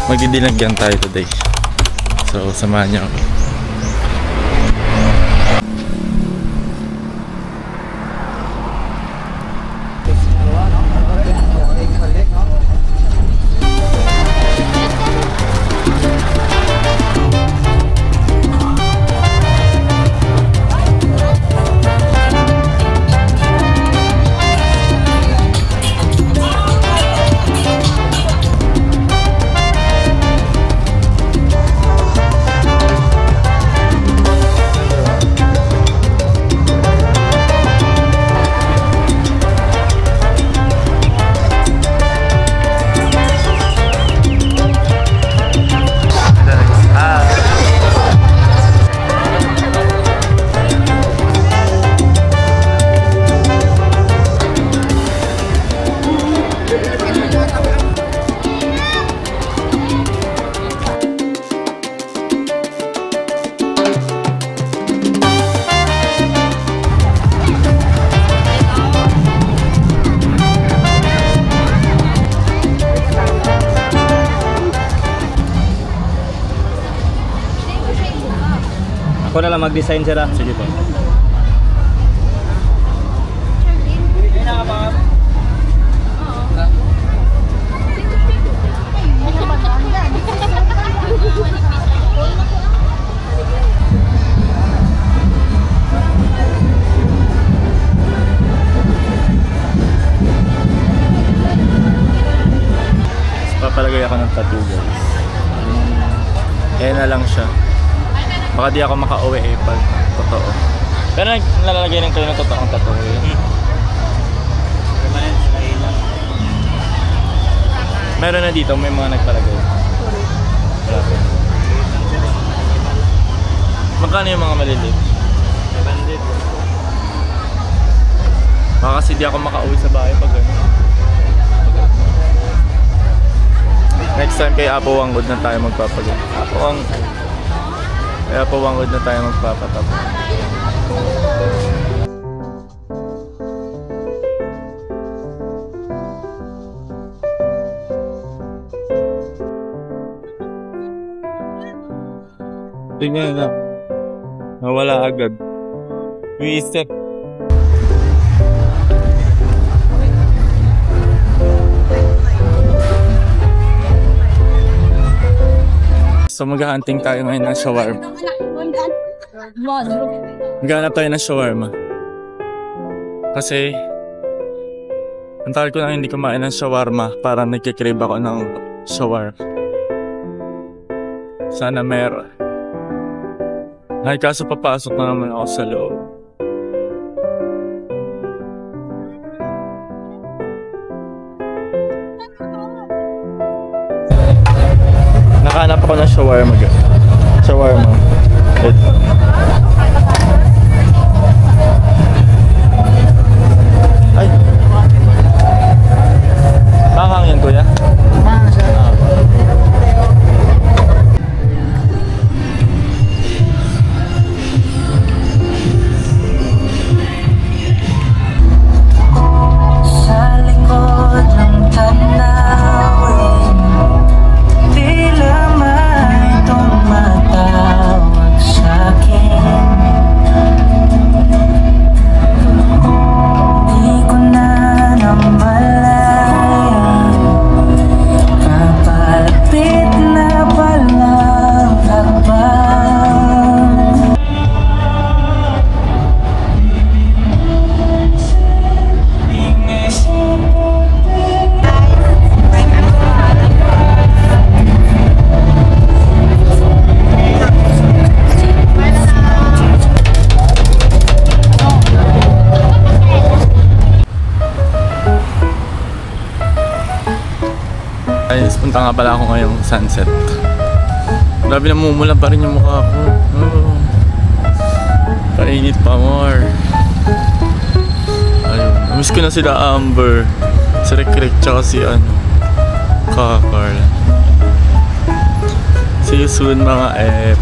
Magdidilagyan tayo today. So, samahan niyo ako. Ako na lang mag-design sila. Sige po. Papalagay ako ng tattoo, guys. Ayan na lang siya. Baka di ako maka-uwi pag totoo. Pero nalalagay ng kayo ng totoong tattoo. Meron na dito, may mga nagpalagay. Wala po. Magkano yung mga maliliit? 700. Baka kasi di ako maka-uwi sa bahay pag gano'n. Next time kay Apo Wangod na tayo magpapagay. Kaya po Wangod na tayo magpapatap. Tingnan na. Nawala agad. Reset. So mag-hunting tayo ngayon ng shawarma. Maghanap tayo ng shawarma. Kasi ang tagal ko lang hindi kumain ng shawarma. Parang nagkikrave ako ng shawarma. Sana meron. Ay kaso papasok na naman ako sa loob. Nakahanap ako ng shawarma. Shawarma. Ito. Ay. Mahangin kuya? Mahangin siya. Sa likod ng tanawin, tila may tumatawag sa'kin. Di ko na namalayan, papalapit na palang hakbang. Ayos, punta nga pala ako ngayong sunset. Grabe, namumula pa rin yung mukha ko. Oh. Painit pa more. Ayun, namiss ko na sila Amber, si Rick tsaka si Carl. See you soon mga F.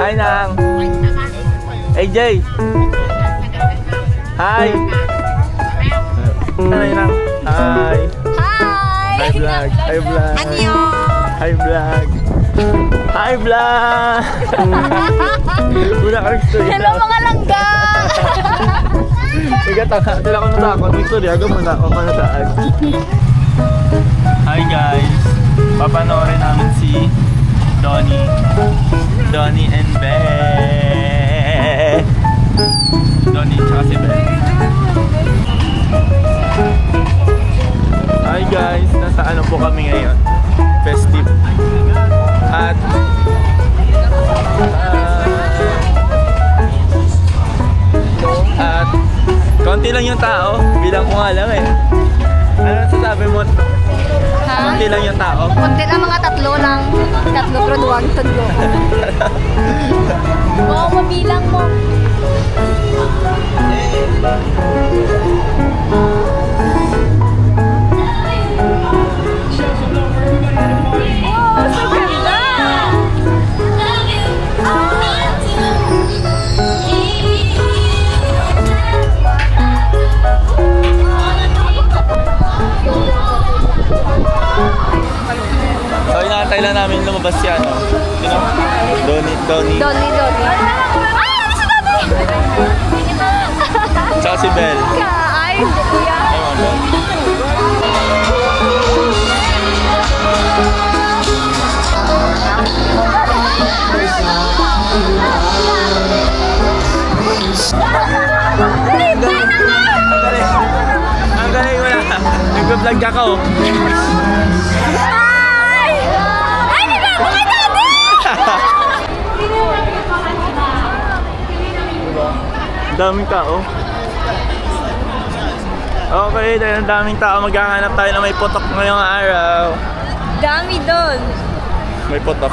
Hi, Nang. AJ. Hi. Hi, Nang. Hi. Hi, vlog. Hi, vlog. Hi, vlog. Hi, vlog. Una ka rin. Hello, mga langga. Sila ko natakot. May agaw mo na ako panataan. Hi guys. Papanoorin namin si Donnie and Beth. Donnie tsaka si Beth. Hi guys. Nasa ano po kami ngayon? Festive. At konti lang yung tao, bilang ko nga lang eh. Ano sasabi mo? Ha? Konti lang yung tao. Konti lang, mga tatlo lang. Tatlo pero duwag tatlo. Oo, mabilang mo. Oh, so ganda! So inaantay lang namin lumabas si ano. Sino? Donnie. Ay, ano si Donnie? Tsaka si Belle. Ay, kuya. Ayun, Belle. Ang galing mo na. Nag-vlog ka oh. Ay, nagagawa ka dati! Daming tao. Okay, dahil ang daming tao, maghahanap tayo na may putok ngayong araw. Dami doon. May putok.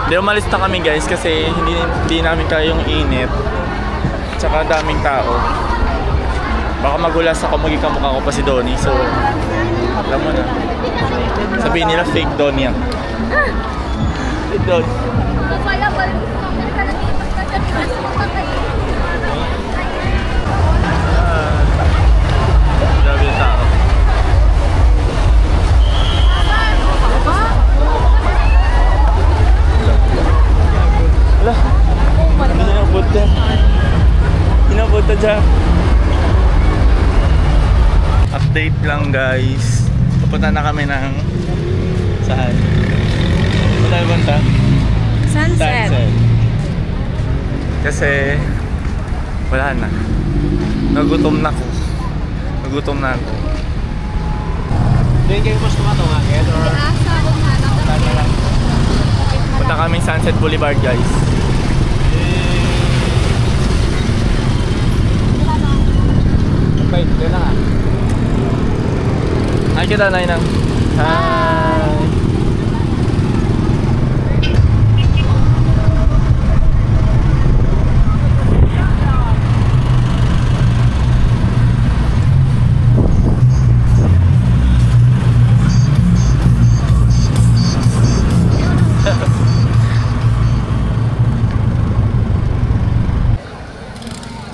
Hindi, umalis na kami guys kasi hindi namin kaya yung init. Tsaka daming tao. Baka magulas ako, maging kamukha ko pa si Donnie. So, alam mo na. Sabihin nila fake Donnie yan. Fake Donnie. Grabe yung tao. Wala. Hinabot dyan. Update lang guys. Pupunta na kami ng saan? Wala ba punta? Sunset. Kasi wala na. Nagutom na ako. Doon kayo mas tumatawagin or Punta kami Sunset Boulevard guys. wait, doon na nga. Hi kita, Nainang. Hi.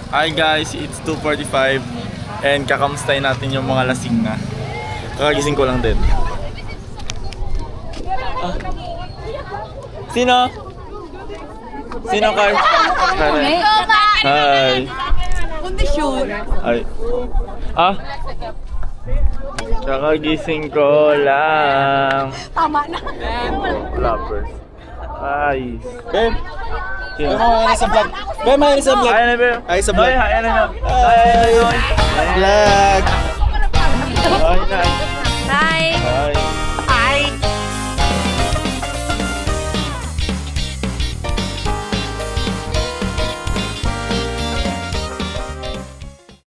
Hi guys, it's 2:45 and kakamustahin natin yung mga lasing na. Kakagising ko lang din. Ah. Sino? Sino Carl? Hi. Kondisyon. Ay. Ah? Kakagising ko lang. Tama na. Flappers. Ay. Ben, Sino? mahilig sa vlog. Ben, mahilig sa vlog. Ayan na, Ben. Ay, sa vlog. Ayan na. Hi. Vlog.